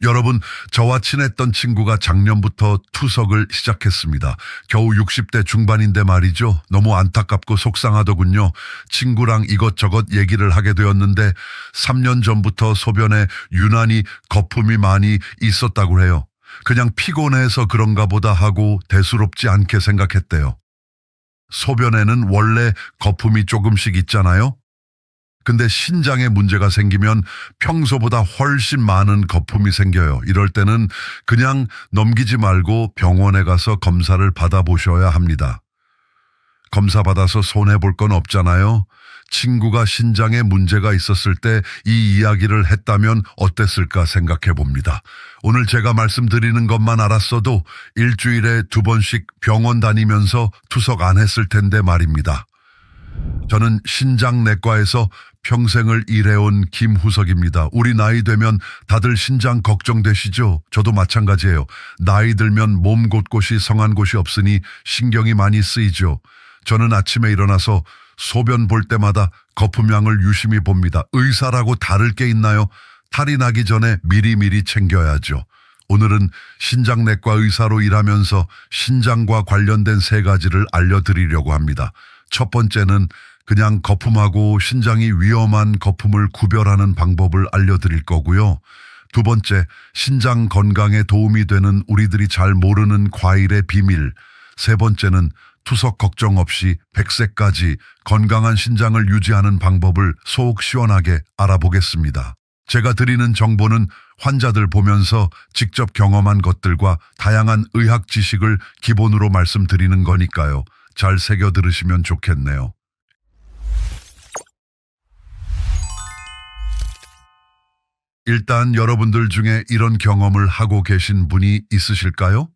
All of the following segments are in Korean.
여러분, 저와 친했던 친구가 작년부터 투석을 시작했습니다. 겨우 60대 중반인데 말이죠. 너무 안타깝고 속상하더군요. 친구랑 이것저것 얘기를 하게 되었는데 3년 전부터 소변에 유난히 거품이 많이 있었다고 해요. 그냥 피곤해서 그런가 보다 하고 대수롭지 않게 생각했대요. 소변에는 원래 거품이 조금씩 있잖아요. 근데 신장에 문제가 생기면 평소보다 훨씬 많은 거품이 생겨요. 이럴 때는 그냥 넘기지 말고 병원에 가서 검사를 받아보셔야 합니다. 검사 받아서 손해볼 건 없잖아요. 친구가 신장에 문제가 있었을 때 이 이야기를 했다면 어땠을까 생각해 봅니다. 오늘 제가 말씀드리는 것만 알았어도 일주일에 2번씩 병원 다니면서 투석 안 했을 텐데 말입니다. 저는 신장내과에서 평생을 일해온 김후석입니다. 우리 나이 되면 다들 신장 걱정되시죠? 저도 마찬가지예요. 나이 들면 몸 곳곳이 성한 곳이 없으니 신경이 많이 쓰이죠. 저는 아침에 일어나서 소변 볼 때마다 거품량을 유심히 봅니다. 의사라고 다를 게 있나요? 탈이 나기 전에 미리미리 챙겨야죠. 오늘은 신장내과 의사로 일하면서 신장과 관련된 3가지를 알려드리려고 합니다. 첫 번째는 그냥 거품하고 신장이 위험한 거품을 구별하는 방법을 알려드릴 거고요. 2번째, 신장 건강에 도움이 되는 우리들이 잘 모르는 과일의 비밀. 3번째는 투석 걱정 없이 100세까지 건강한 신장을 유지하는 방법을 속 시원하게 알아보겠습니다. 제가 드리는 정보는 환자들 보면서 직접 경험한 것들과 다양한 의학 지식을 기본으로 말씀드리는 거니까요. 잘 새겨 들으시면 좋겠네요. 일단 여러분들 중에 이런 경험을 하고 계신 분이 있으실까요?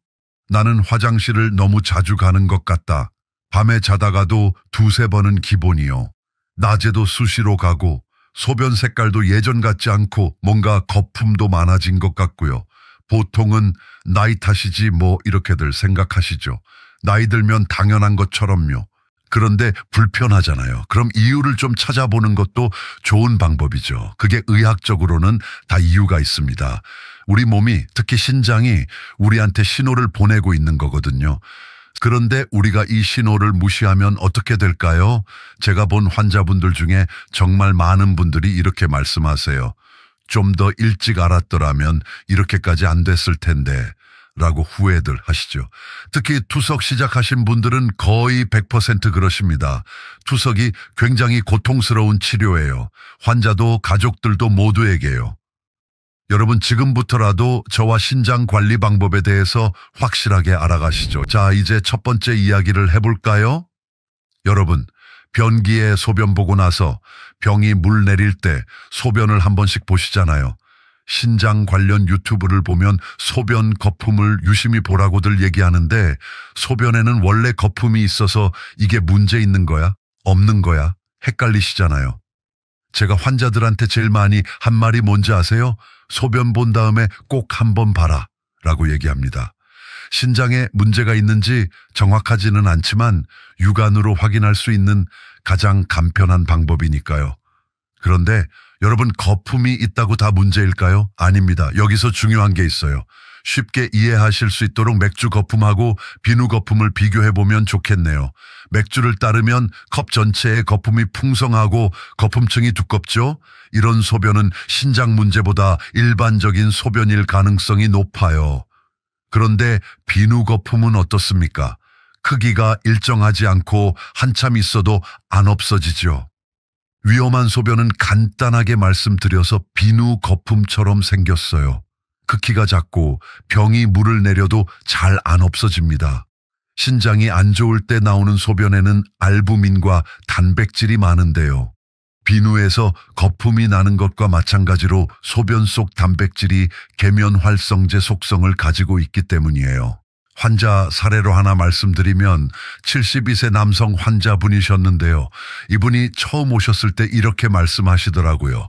나는 화장실을 너무 자주 가는 것 같다. 밤에 자다가도 2-3번은 기본이요. 낮에도 수시로 가고 소변 색깔도 예전 같지 않고 뭔가 거품도 많아진 것 같고요. 보통은 나이 탓이지 뭐 이렇게들 생각하시죠. 나이 들면 당연한 것처럼요. 그런데 불편하잖아요. 그럼 이유를 좀 찾아보는 것도 좋은 방법이죠. 그게 의학적으로는 다 이유가 있습니다. 우리 몸이, 특히 신장이 우리한테 신호를 보내고 있는 거거든요. 그런데 우리가 이 신호를 무시하면 어떻게 될까요? 제가 본 환자분들 중에 정말 많은 분들이 이렇게 말씀하세요. 좀 더 일찍 알았더라면 이렇게까지 안 됐을 텐데 라고 후회들 하시죠. 특히 투석 시작하신 분들은 거의 100% 그러십니다. 투석이 굉장히 고통스러운 치료예요. 환자도 가족들도 모두에게요. 여러분, 지금부터라도 저와 신장 관리 방법에 대해서 확실하게 알아가시죠. 자, 이제 첫 번째 이야기를 해볼까요? 여러분, 변기에 소변 보고 나서 병이 물 내릴 때 소변을 한 번씩 보시잖아요. 신장 관련 유튜브를 보면 소변 거품을 유심히 보라고들 얘기하는데 소변에는 원래 거품이 있어서 이게 문제 있는 거야? 없는 거야? 헷갈리시잖아요. 제가 환자들한테 제일 많이 한 말이 뭔지 아세요? 소변 본 다음에 꼭 한번 봐라 라고 얘기합니다. 신장에 문제가 있는지 정확하지는 않지만 육안으로 확인할 수 있는 가장 간편한 방법이니까요. 그런데 여러분, 거품이 있다고 다 문제일까요? 아닙니다. 여기서 중요한 게 있어요. 쉽게 이해하실 수 있도록 맥주 거품하고 비누 거품을 비교해보면 좋겠네요. 맥주를 따르면 컵 전체에 거품이 풍성하고 거품층이 두껍죠? 이런 소변은 신장 문제보다 일반적인 소변일 가능성이 높아요. 그런데 비누 거품은 어떻습니까? 크기가 일정하지 않고 한참 있어도 안 없어지죠. 위험한 소변은 간단하게 말씀드려서 비누 거품처럼 생겼어요. 크기가 작고 병이 물을 내려도 잘 안 없어집니다. 신장이 안 좋을 때 나오는 소변에는 알부민과 단백질이 많은데요. 비누에서 거품이 나는 것과 마찬가지로 소변 속 단백질이 계면활성제 속성을 가지고 있기 때문이에요. 환자 사례로 하나 말씀드리면 72세 남성 환자분이셨는데요. 이분이 처음 오셨을 때 이렇게 말씀하시더라고요.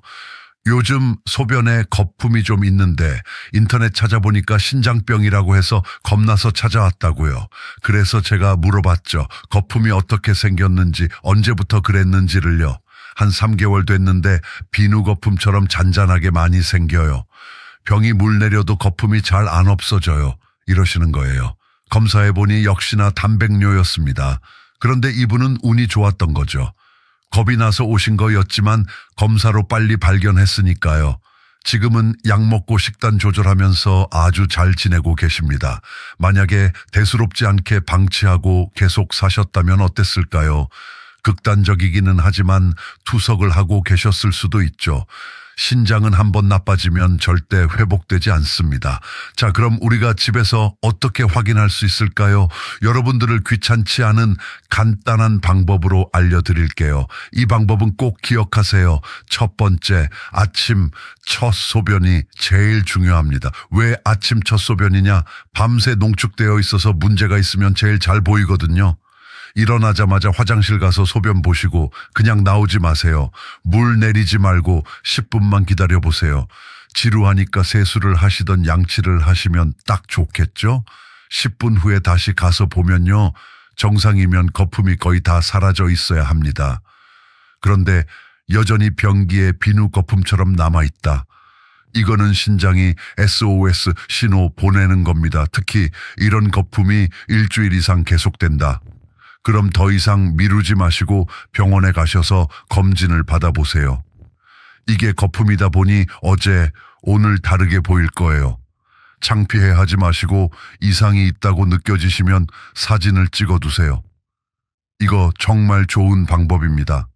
요즘 소변에 거품이 좀 있는데 인터넷 찾아보니까 신장병이라고 해서 겁나서 찾아왔다고요. 그래서 제가 물어봤죠. 거품이 어떻게 생겼는지, 언제부터 그랬는지를요. 한 3개월 됐는데 비누 거품처럼 잔잔하게 많이 생겨요. 병이 물 내려도 거품이 잘 안 없어져요. 이러시는 거예요. 검사해보니 역시나 단백뇨였습니다. 그런데 이분은 운이 좋았던 거죠. 겁이 나서 오신 거였지만 검사로 빨리 발견했으니까요. 지금은 약 먹고 식단 조절하면서 아주 잘 지내고 계십니다. 만약에 대수롭지 않게 방치하고 계속 사셨다면 어땠을까요? 극단적이기는 하지만 투석을 하고 계셨을 수도 있죠. 신장은 한번 나빠지면 절대 회복되지 않습니다. 자, 그럼 우리가 집에서 어떻게 확인할 수 있을까요? 여러분들을 귀찮지 않은 간단한 방법으로 알려드릴게요. 이 방법은 꼭 기억하세요. 첫 번째, 아침 첫 소변이 제일 중요합니다. 왜 아침 첫 소변이냐? 밤새 농축되어 있어서 문제가 있으면 제일 잘 보이거든요. 일어나자마자 화장실 가서 소변 보시고 그냥 나오지 마세요. 물 내리지 말고 10분만 기다려 보세요. 지루하니까 세수를 하시던 양치를 하시면 딱 좋겠죠? 10분 후에 다시 가서 보면요. 정상이면 거품이 거의 다 사라져 있어야 합니다. 그런데 여전히 변기에 비누 거품처럼 남아있다. 이거는 신장이 SOS 신호 보내는 겁니다. 특히 이런 거품이 일주일 이상 계속된다. 그럼 더 이상 미루지 마시고 병원에 가셔서 검진을 받아보세요. 이게 거품이다 보니 어제, 오늘 다르게 보일 거예요. 창피해하지 마시고 이상이 있다고 느껴지시면 사진을 찍어두세요. 이거 정말 좋은 방법입니다.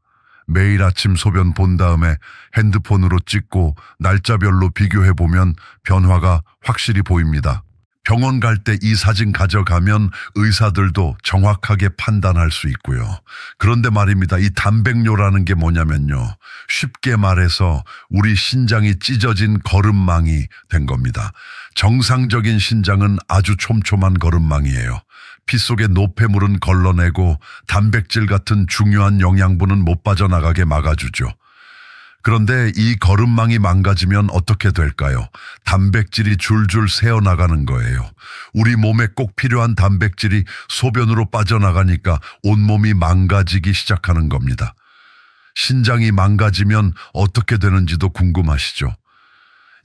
매일 아침 소변 본 다음에 핸드폰으로 찍고 날짜별로 비교해보면 변화가 확실히 보입니다. 병원 갈 때 이 사진 가져가면 의사들도 정확하게 판단할 수 있고요. 그런데 말입니다. 이 단백뇨라는 게 뭐냐면요. 쉽게 말해서 우리 신장이 찢어진 거름망이 된 겁니다. 정상적인 신장은 아주 촘촘한 거름망이에요. 피 속의 노폐물은 걸러내고 단백질 같은 중요한 영양분은 못 빠져나가게 막아주죠. 그런데 이 거름망이 망가지면 어떻게 될까요? 단백질이 줄줄 새어나가는 거예요. 우리 몸에 꼭 필요한 단백질이 소변으로 빠져나가니까 온몸이 망가지기 시작하는 겁니다. 신장이 망가지면 어떻게 되는지도 궁금하시죠?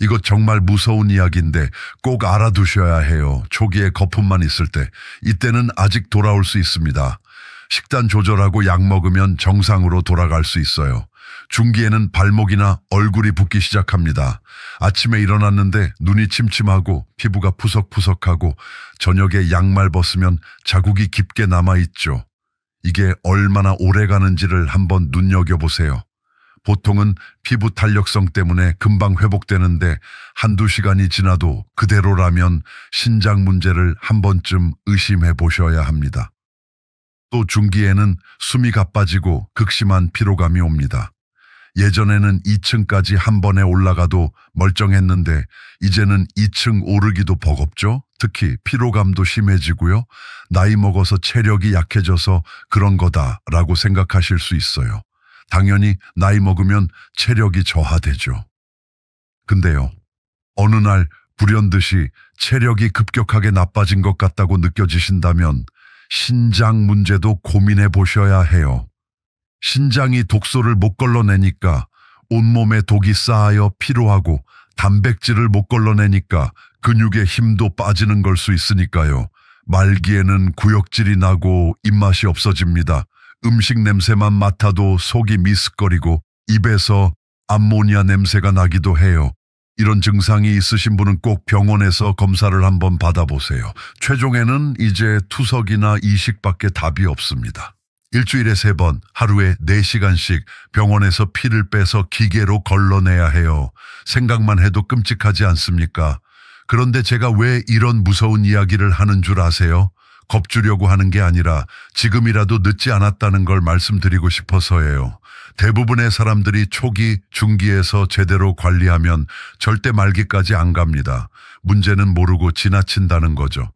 이거 정말 무서운 이야기인데 꼭 알아두셔야 해요. 초기에 거품만 있을 때. 이때는 아직 돌아올 수 있습니다. 식단 조절하고 약 먹으면 정상으로 돌아갈 수 있어요. 중기에는 발목이나 얼굴이 붓기 시작합니다. 아침에 일어났는데 눈이 침침하고 피부가 푸석푸석하고 저녁에 양말 벗으면 자국이 깊게 남아있죠. 이게 얼마나 오래 가는지를 한번 눈여겨보세요. 보통은 피부 탄력성 때문에 금방 회복되는데 한두 시간이 지나도 그대로라면 신장 문제를 한 번쯤 의심해 보셔야 합니다. 또 중기에는 숨이 가빠지고 극심한 피로감이 옵니다. 예전에는 2층까지 한 번에 올라가도 멀쩡했는데 이제는 2층 오르기도 버겁죠. 특히 피로감도 심해지고요. 나이 먹어서 체력이 약해져서 그런 거다라고 생각하실 수 있어요. 당연히 나이 먹으면 체력이 저하되죠. 근데요, 어느 날 불현듯이 체력이 급격하게 나빠진 것 같다고 느껴지신다면 신장 문제도 고민해 보셔야 해요. 신장이 독소를 못 걸러내니까 온몸에 독이 쌓여 피로하고 단백질을 못 걸러내니까 근육의 힘도 빠지는 걸 수 있으니까요. 말기에는 구역질이 나고 입맛이 없어집니다. 음식 냄새만 맡아도 속이 미스거리고 입에서 암모니아 냄새가 나기도 해요. 이런 증상이 있으신 분은 꼭 병원에서 검사를 한번 받아보세요. 최종에는 이제 투석이나 이식밖에 답이 없습니다. 일주일에 3번, 하루에 4시간씩 병원에서 피를 빼서 기계로 걸러내야 해요. 생각만 해도 끔찍하지 않습니까? 그런데 제가 왜 이런 무서운 이야기를 하는 줄 아세요? 겁주려고 하는 게 아니라 지금이라도 늦지 않았다는 걸 말씀드리고 싶어서예요. 대부분의 사람들이 초기, 중기에서 제대로 관리하면 절대 말기까지 안 갑니다. 문제는 모르고 지나친다는 거죠.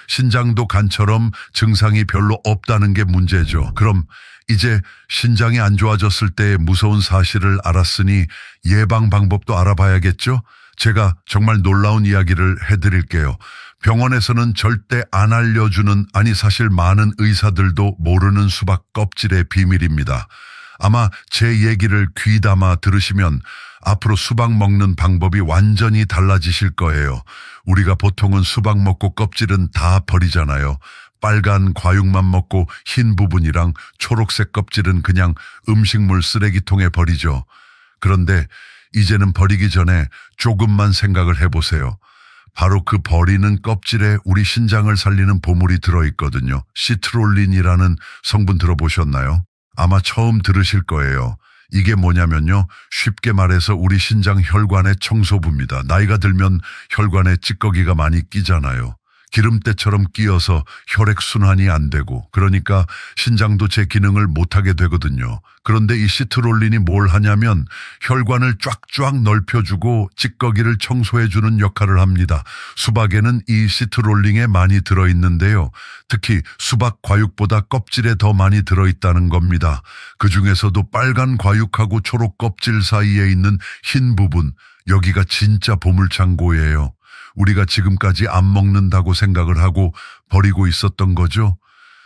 신장도 간처럼 증상이 별로 없다는 게 문제죠. 그럼 이제 신장이 안 좋아졌을 때의 무서운 사실을 알았으니 예방 방법도 알아봐야겠죠? 제가 정말 놀라운 이야기를 해드릴게요. 병원에서는 절대 안 알려주는, 아니 사실 많은 의사들도 모르는 수박 껍질의 비밀입니다. 아마 제 얘기를 귀담아 들으시면 앞으로 수박 먹는 방법이 완전히 달라지실 거예요. 우리가 보통은 수박 먹고 껍질은 다 버리잖아요. 빨간 과육만 먹고 흰 부분이랑 초록색 껍질은 그냥 음식물 쓰레기통에 버리죠. 그런데 이제는 버리기 전에 조금만 생각을 해보세요. 바로 그 버리는 껍질에 우리 신장을 살리는 보물이 들어있거든요. 시트롤린이라는 성분 들어보셨나요? 아마 처음 들으실 거예요. 이게 뭐냐면요. 쉽게 말해서 우리 신장 혈관의 청소부입니다. 나이가 들면 혈관에 찌꺼기가 많이 끼잖아요. 기름때처럼 끼어서 혈액순환이 안 되고, 그러니까 신장도 제 기능을 못하게 되거든요. 그런데 이 시트롤린이 뭘 하냐면 혈관을 쫙쫙 넓혀주고 찌꺼기를 청소해주는 역할을 합니다. 수박에는 이 시트롤린에 많이 들어있는데요. 특히 수박 과육보다 껍질에 더 많이 들어있다는 겁니다. 그 중에서도 빨간 과육하고 초록 껍질 사이에 있는 흰 부분, 여기가 진짜 보물창고예요. 우리가 지금까지 안 먹는다고 생각을 하고 버리고 있었던 거죠.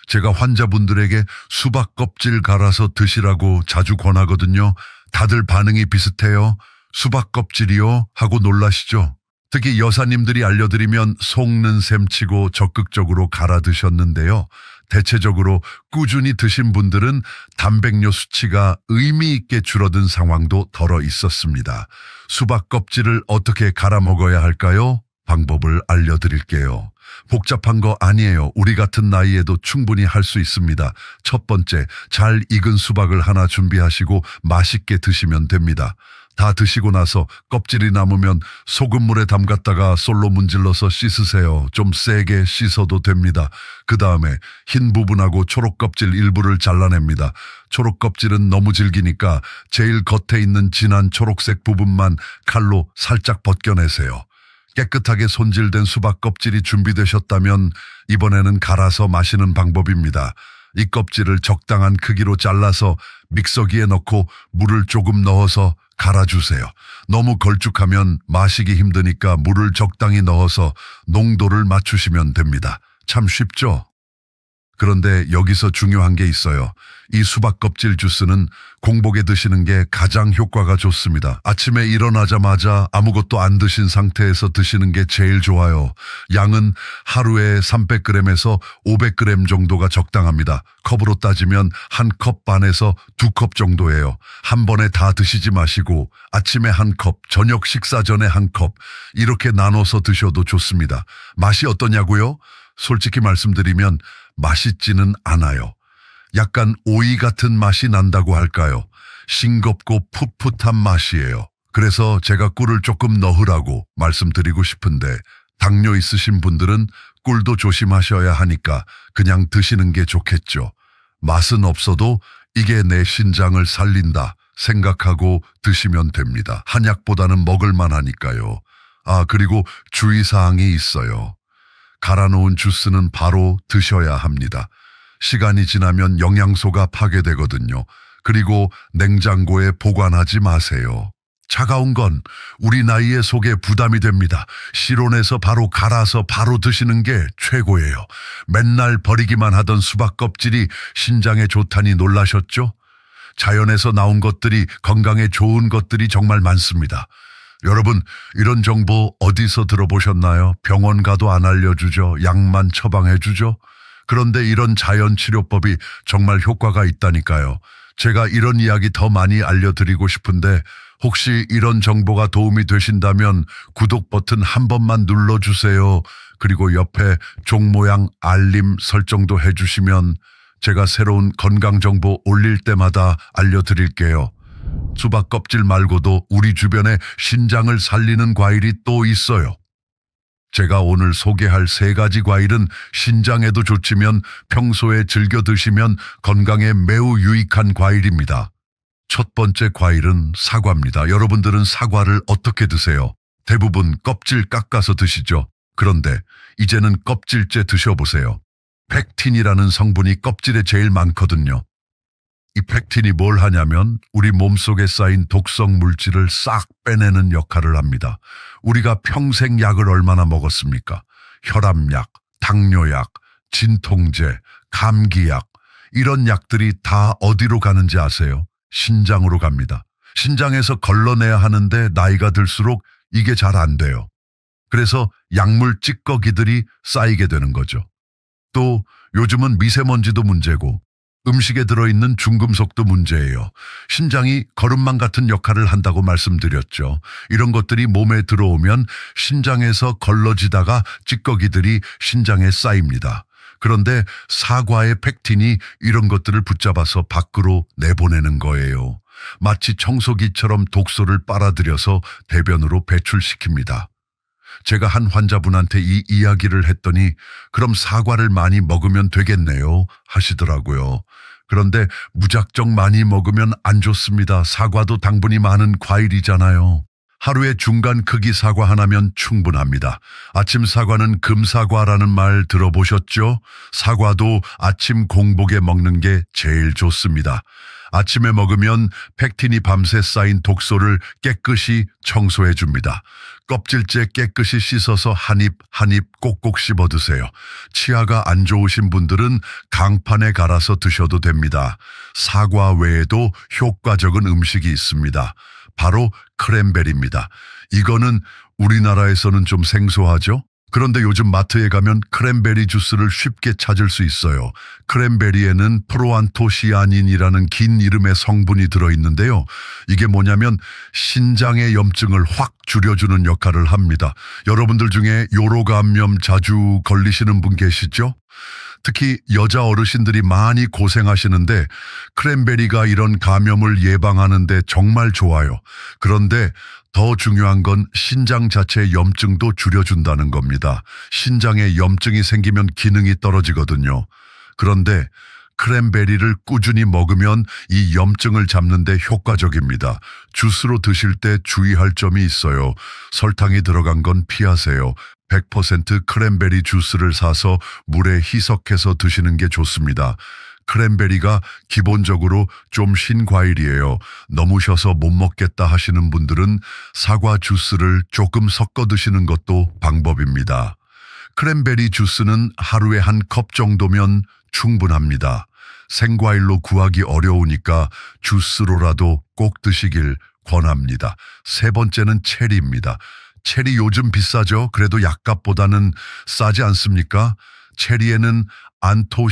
제가 환자분들에게 수박 껍질 갈아서 드시라고 자주 권하거든요. 다들 반응이 비슷해요. 수박 껍질이요? 하고 놀라시죠. 특히 여사님들이 알려드리면 속는 셈치고 적극적으로 갈아 드셨는데요. 대체적으로 꾸준히 드신 분들은 단백뇨 수치가 의미 있게 줄어든 상황도 덜어 있었습니다. 수박 껍질을 어떻게 갈아 먹어야 할까요? 방법을 알려드릴게요. 복잡한 거 아니에요. 우리 같은 나이에도 충분히 할 수 있습니다. 첫 번째, 잘 익은 수박을 하나 준비하시고 맛있게 드시면 됩니다. 다 드시고 나서 껍질이 남으면 소금물에 담갔다가 솔로 문질러서 씻으세요. 좀 세게 씻어도 됩니다. 그 다음에 흰 부분하고 초록 껍질 일부를 잘라냅니다. 초록 껍질은 너무 질기니까 제일 겉에 있는 진한 초록색 부분만 칼로 살짝 벗겨내세요. 깨끗하게 손질된 수박 껍질이 준비되셨다면 이번에는 갈아서 마시는 방법입니다. 이 껍질을 적당한 크기로 잘라서 믹서기에 넣고 물을 조금 넣어서 갈아주세요. 너무 걸쭉하면 마시기 힘드니까 물을 적당히 넣어서 농도를 맞추시면 됩니다. 참 쉽죠? 그런데 여기서 중요한 게 있어요. 이 수박 껍질 주스는 공복에 드시는 게 가장 효과가 좋습니다. 아침에 일어나자마자 아무것도 안 드신 상태에서 드시는 게 제일 좋아요. 양은 하루에 300g에서 500g 정도가 적당합니다. 컵으로 따지면 한 컵 반에서 2컵 정도예요. 한 번에 다 드시지 마시고 아침에 한 컵, 저녁 식사 전에 한 컵, 이렇게 나눠서 드셔도 좋습니다. 맛이 어떠냐고요? 솔직히 말씀드리면 맛있지는 않아요. 약간 오이 같은 맛이 난다고 할까요? 싱겁고 풋풋한 맛이에요. 그래서 제가 꿀을 조금 넣으라고 말씀드리고 싶은데 당뇨 있으신 분들은 꿀도 조심하셔야 하니까 그냥 드시는 게 좋겠죠. 맛은 없어도 이게 내 신장을 살린다 생각하고 드시면 됩니다. 한약보다는 먹을만 하니까요. 그리고 주의사항이 있어요. 갈아놓은 주스는 바로 드셔야 합니다. 시간이 지나면 영양소가 파괴되거든요. 그리고 냉장고에 보관하지 마세요. 차가운 건 우리 나이에 속에 부담이 됩니다. 실온에서 바로 갈아서 바로 드시는 게 최고예요. 맨날 버리기만 하던 수박 껍질이 신장에 좋다니 놀라셨죠? 자연에서 나온 것들이, 건강에 좋은 것들이 정말 많습니다. 여러분, 이런 정보 어디서 들어보셨나요? 병원 가도 안 알려주죠. 약만 처방해주죠. 그런데 이런 자연치료법이 정말 효과가 있다니까요. 제가 이런 이야기 더 많이 알려드리고 싶은데 혹시 이런 정보가 도움이 되신다면 구독 버튼 한 번만 눌러주세요. 그리고 옆에 종 모양 알림 설정도 해주시면 제가 새로운 건강 정보 올릴 때마다 알려드릴게요. 수박 껍질 말고도 우리 주변에 신장을 살리는 과일이 또 있어요. 제가 오늘 소개할 3가지 과일은 신장에도 좋지만 평소에 즐겨 드시면 건강에 매우 유익한 과일입니다. 첫 번째 과일은 사과입니다. 여러분들은 사과를 어떻게 드세요? 대부분 껍질 깎아서 드시죠. 그런데 이제는 껍질째 드셔보세요. 펙틴이라는 성분이 껍질에 제일 많거든요. 이 펙틴이 뭘 하냐면 우리 몸속에 쌓인 독성 물질을 싹 빼내는 역할을 합니다. 우리가 평생 약을 얼마나 먹었습니까? 혈압약, 당뇨약, 진통제, 감기약, 이런 약들이 다 어디로 가는지 아세요? 신장으로 갑니다. 신장에서 걸러내야 하는데 나이가 들수록 이게 잘 안 돼요. 그래서 약물 찌꺼기들이 쌓이게 되는 거죠. 또 요즘은 미세먼지도 문제고 음식에 들어있는 중금속도 문제예요. 신장이 거름망 같은 역할을 한다고 말씀드렸죠. 이런 것들이 몸에 들어오면 신장에서 걸러지다가 찌꺼기들이 신장에 쌓입니다. 그런데 사과의 펙틴이 이런 것들을 붙잡아서 밖으로 내보내는 거예요. 마치 청소기처럼 독소를 빨아들여서 대변으로 배출시킵니다. 제가 한 환자분한테 이 이야기를 했더니 그럼 사과를 많이 먹으면 되겠네요 하시더라고요. 그런데 무작정 많이 먹으면 안 좋습니다. 사과도 당분이 많은 과일이잖아요. 하루에 중간 크기 사과 하나면 충분합니다. 아침 사과는 금사과라는 말 들어보셨죠? 사과도 아침 공복에 먹는 게 제일 좋습니다. 아침에 먹으면 펙틴이 밤새 쌓인 독소를 깨끗이 청소해 줍니다. 껍질째 깨끗이 씻어서 한 입 한 입 꼭꼭 씹어 드세요. 치아가 안 좋으신 분들은 강판에 갈아서 드셔도 됩니다. 사과 외에도 효과적인 음식이 있습니다. 바로 크랜베리입니다. 이거는 우리나라에서는 좀 생소하죠? 그런데 요즘 마트에 가면 크랜베리 주스를 쉽게 찾을 수 있어요. 크랜베리에는 프로안토시아닌이라는 긴 이름의 성분이 들어있는데요. 이게 뭐냐면 신장의 염증을 확 줄여주는 역할을 합니다. 여러분들 중에 요로감염 자주 걸리시는 분 계시죠? 특히 여자 어르신들이 많이 고생하시는데 크랜베리가 이런 감염을 예방하는 데 정말 좋아요. 그런데 더 중요한 건 신장 자체의 염증도 줄여준다는 겁니다. 신장에 염증이 생기면 기능이 떨어지거든요. 그런데 크랜베리를 꾸준히 먹으면 이 염증을 잡는 데 효과적입니다. 주스로 드실 때 주의할 점이 있어요. 설탕이 들어간 건 피하세요. 100% 크랜베리 주스를 사서 물에 희석해서 드시는 게 좋습니다. 크랜베리가 기본적으로 좀 신과일이에요. 너무 셔서 못 먹겠다 하시는 분들은 사과 주스를 조금 섞어 드시는 것도 방법입니다. 크랜베리 주스는 하루에 한 컵 정도면 충분합니다. 생과일로 구하기 어려우니까 주스로라도 꼭 드시길 권합니다. 세 번째는 체리입니다. 체리 요즘 비싸죠? 그래도 약값보다는 싸지 않습니까? 체리에는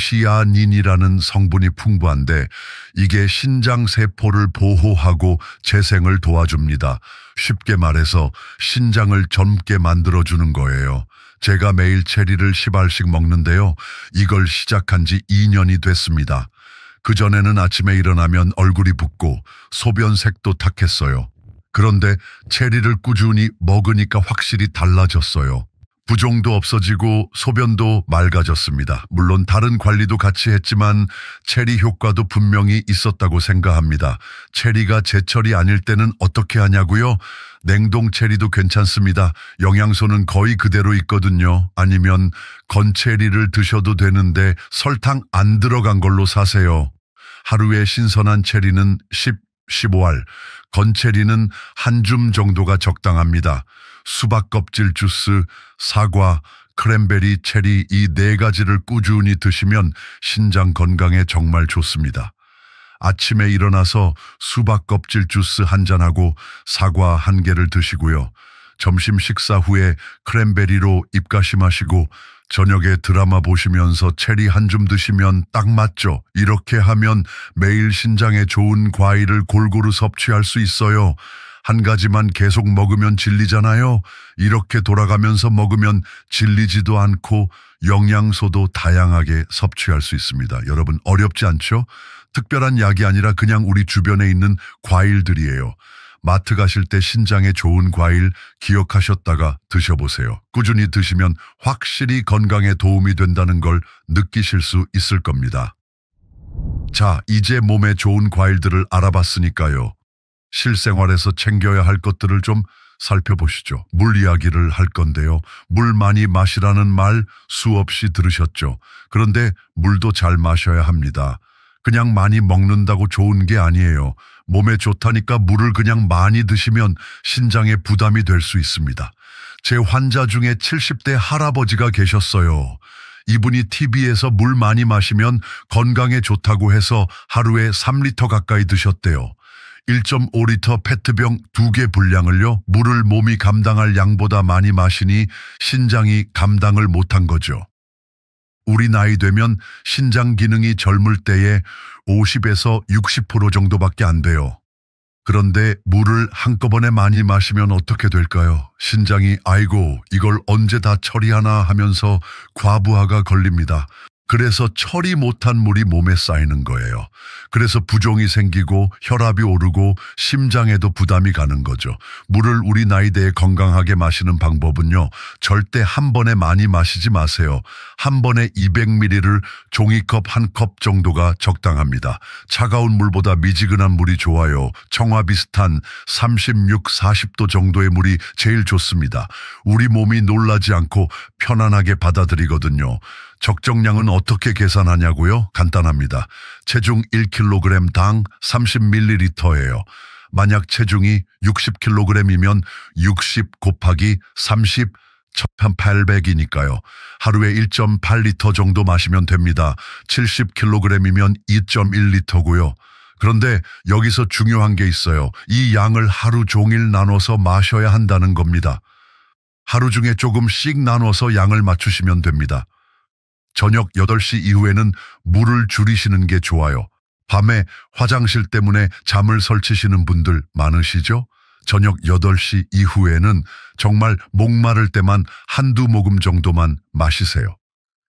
안토시아닌이라는 성분이 풍부한데 이게 신장 세포를 보호하고 재생을 도와줍니다. 쉽게 말해서 신장을 젊게 만들어주는 거예요. 제가 매일 체리를 10알씩 먹는데요. 이걸 시작한 지 2년이 됐습니다. 그전에는 아침에 일어나면 얼굴이 붓고 소변색도 탁했어요. 그런데 체리를 꾸준히 먹으니까 확실히 달라졌어요. 부종도 없어지고 소변도 맑아졌습니다. 물론 다른 관리도 같이 했지만 체리 효과도 분명히 있었다고 생각합니다. 체리가 제철이 아닐 때는 어떻게 하냐고요? 냉동 체리도 괜찮습니다. 영양소는 거의 그대로 있거든요. 아니면 건체리를 드셔도 되는데 설탕 안 들어간 걸로 사세요. 하루에 신선한 체리는 15알, 건체리는 한 줌 정도가 적당합니다. 수박 껍질 주스, 사과, 크랜베리, 체리 이 네 가지를 꾸준히 드시면 신장 건강에 정말 좋습니다. 아침에 일어나서 수박 껍질 주스 한 잔하고 사과 한 개를 드시고요. 점심 식사 후에 크랜베리로 입가심하시고 저녁에 드라마 보시면서 체리 한 줌 드시면 딱 맞죠? 이렇게 하면 매일 신장에 좋은 과일을 골고루 섭취할 수 있어요. 한 가지만 계속 먹으면 질리잖아요. 이렇게 돌아가면서 먹으면 질리지도 않고 영양소도 다양하게 섭취할 수 있습니다. 여러분 어렵지 않죠? 특별한 약이 아니라 그냥 우리 주변에 있는 과일들이에요. 마트 가실 때 신장에 좋은 과일 기억하셨다가 드셔보세요. 꾸준히 드시면 확실히 건강에 도움이 된다는 걸 느끼실 수 있을 겁니다. 자, 이제 몸에 좋은 과일들을 알아봤으니까요. 실생활에서 챙겨야 할 것들을 좀 살펴보시죠. 물 이야기를 할 건데요. 물 많이 마시라는 말 수없이 들으셨죠. 그런데 물도 잘 마셔야 합니다. 그냥 많이 먹는다고 좋은 게 아니에요. 몸에 좋다니까 물을 그냥 많이 드시면 신장에 부담이 될 수 있습니다. 제 환자 중에 70대 할아버지가 계셨어요. 이분이 TV에서 물 많이 마시면 건강에 좋다고 해서 하루에 3리터 가까이 드셨대요. 1.5리터 페트병 2개 분량을요, 물을 몸이 감당할 양보다 많이 마시니 신장이 감당을 못한 거죠. 우리 나이 되면 신장 기능이 젊을 때에 50에서 60% 정도밖에 안 돼요. 그런데 물을 한꺼번에 많이 마시면 어떻게 될까요? 신장이 아이고 이걸 언제 다 처리하나 하면서 과부하가 걸립니다. 그래서 처리 못한 물이 몸에 쌓이는 거예요. 그래서 부종이 생기고 혈압이 오르고 심장에도 부담이 가는 거죠. 물을 우리 나이대에 건강하게 마시는 방법은요, 절대 한 번에 많이 마시지 마세요. 한 번에 200ml를 종이컵 한 컵 정도가 적당합니다. 차가운 물보다 미지근한 물이 좋아요. 청아 비슷한 36, 40도 정도의 물이 제일 좋습니다. 우리 몸이 놀라지 않고 편안하게 받아들이거든요. 적정량은 어떻게 계산하냐고요? 간단합니다. 체중 1kg당 30ml예요. 만약 체중이 60kg이면 60 곱하기 30 1800이니까요. 하루에 1.8리터 정도 마시면 됩니다. 70kg이면 2.1리터고요. 그런데 여기서 중요한 게 있어요. 이 양을 하루 종일 나눠서 마셔야 한다는 겁니다. 하루 중에 조금씩 나눠서 양을 맞추시면 됩니다. 저녁 8시 이후에는 물을 줄이시는 게 좋아요. 밤에 화장실 때문에 잠을 설치시는 분들 많으시죠? 저녁 8시 이후에는 정말 목마를 때만 한두 모금 정도만 마시세요.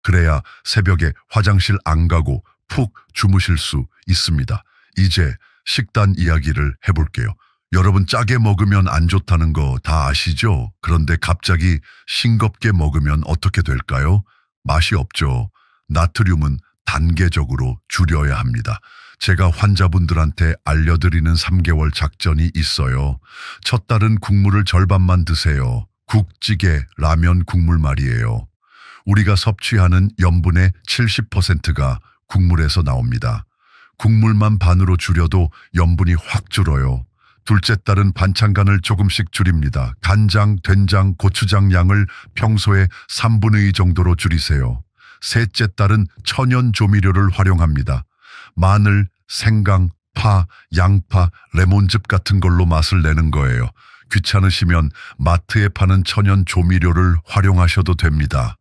그래야 새벽에 화장실 안 가고 푹 주무실 수 있습니다. 이제 식단 이야기를 해볼게요. 여러분 짜게 먹으면 안 좋다는 거 다 아시죠? 그런데 갑자기 싱겁게 먹으면 어떻게 될까요? 맛이 없죠. 나트륨은 단계적으로 줄여야 합니다. 제가 환자분들한테 알려드리는 3개월 작전이 있어요. 첫 달은 국물을 절반만 드세요. 국, 찌개, 라면, 국물 말이에요. 우리가 섭취하는 염분의 70%가 국물에서 나옵니다. 국물만 반으로 줄여도 염분이 확 줄어요. 둘째 달은 반찬간을 조금씩 줄입니다. 간장, 된장, 고추장 양을 평소에 3분의 2 정도로 줄이세요. 셋째 달은 천연 조미료를 활용합니다. 마늘, 생강, 파, 양파, 레몬즙 같은 걸로 맛을 내는 거예요. 귀찮으시면 마트에 파는 천연 조미료를 활용하셔도 됩니다.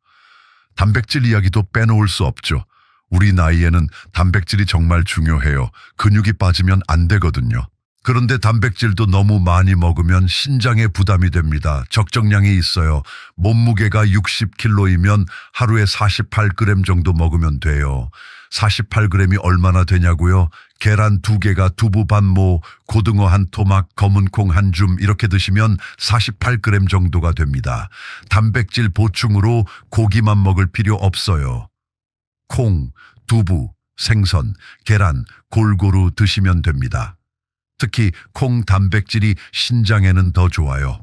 단백질 이야기도 빼놓을 수 없죠. 우리 나이에는 단백질이 정말 중요해요. 근육이 빠지면 안 되거든요. 그런데 단백질도 너무 많이 먹으면 신장에 부담이 됩니다. 적정량이 있어요. 몸무게가 60kg이면 하루에 48g 정도 먹으면 돼요. 48g이 얼마나 되냐고요? 계란 2개가 두부 반모, 고등어 한 토막, 검은콩 한 줌 이렇게 드시면 48g 정도가 됩니다. 단백질 보충으로 고기만 먹을 필요 없어요. 콩, 두부, 생선, 계란 골고루 드시면 됩니다. 특히 콩 단백질이 신장에는 더 좋아요.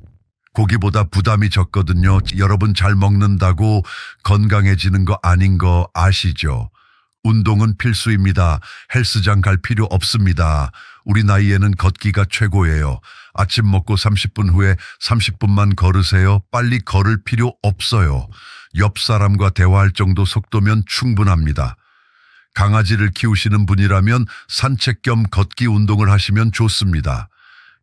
고기보다 부담이 적거든요. 여러분 잘 먹는다고 건강해지는 거 아닌 거 아시죠? 운동은 필수입니다. 헬스장 갈 필요 없습니다. 우리 나이에는 걷기가 최고예요. 아침 먹고 30분 후에 30분만 걸으세요. 빨리 걸을 필요 없어요. 옆 사람과 대화할 정도 속도면 충분합니다. 강아지를 키우시는 분이라면 산책 겸 걷기 운동을 하시면 좋습니다.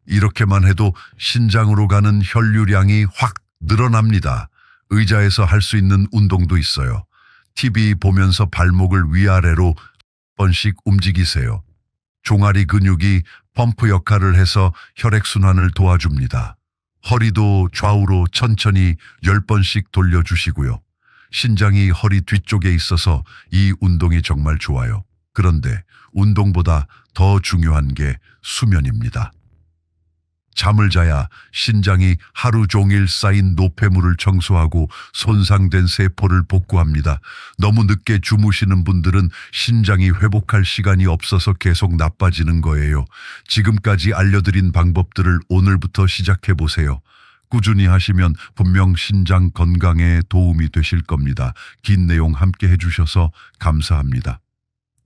이렇게만 해도 신장으로 가는 혈류량이 확 늘어납니다. 의자에서 할 수 있는 운동도 있어요. TV 보면서 발목을 위아래로 번씩 움직이세요. 종아리 근육이 펌프 역할을 해서 혈액순환을 도와줍니다. 허리도 좌우로 천천히 10번씩 돌려주시고요. 신장이 허리 뒤쪽에 있어서 이 운동이 정말 좋아요. 그런데 운동보다 더 중요한 게 수면입니다. 잠을 자야 신장이 하루 종일 쌓인 노폐물을 청소하고 손상된 세포를 복구합니다. 너무 늦게 주무시는 분들은 신장이 회복할 시간이 없어서 계속 나빠지는 거예요. 지금까지 알려드린 방법들을 오늘부터 시작해 보세요. 꾸준히 하시면 분명 신장 건강에 도움이 되실 겁니다. 긴 내용 함께 해주셔서 감사합니다.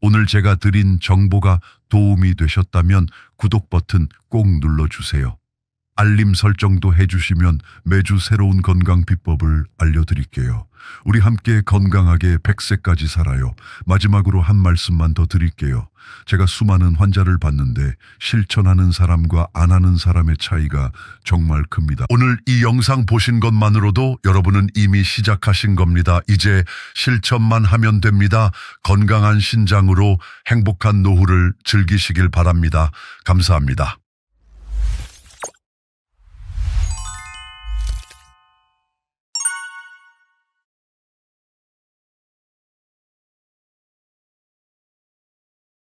오늘 제가 드린 정보가 도움이 되셨다면 구독 버튼 꼭 눌러주세요. 알림 설정도 해주시면 매주 새로운 건강 비법을 알려드릴게요. 우리 함께 건강하게 100세까지 살아요. 마지막으로 한 말씀만 더 드릴게요. 제가 수많은 환자를 봤는데 실천하는 사람과 안 하는 사람의 차이가 정말 큽니다. 오늘 이 영상 보신 것만으로도 여러분은 이미 시작하신 겁니다. 이제 실천만 하면 됩니다. 건강한 신장으로 행복한 노후를 즐기시길 바랍니다. 감사합니다.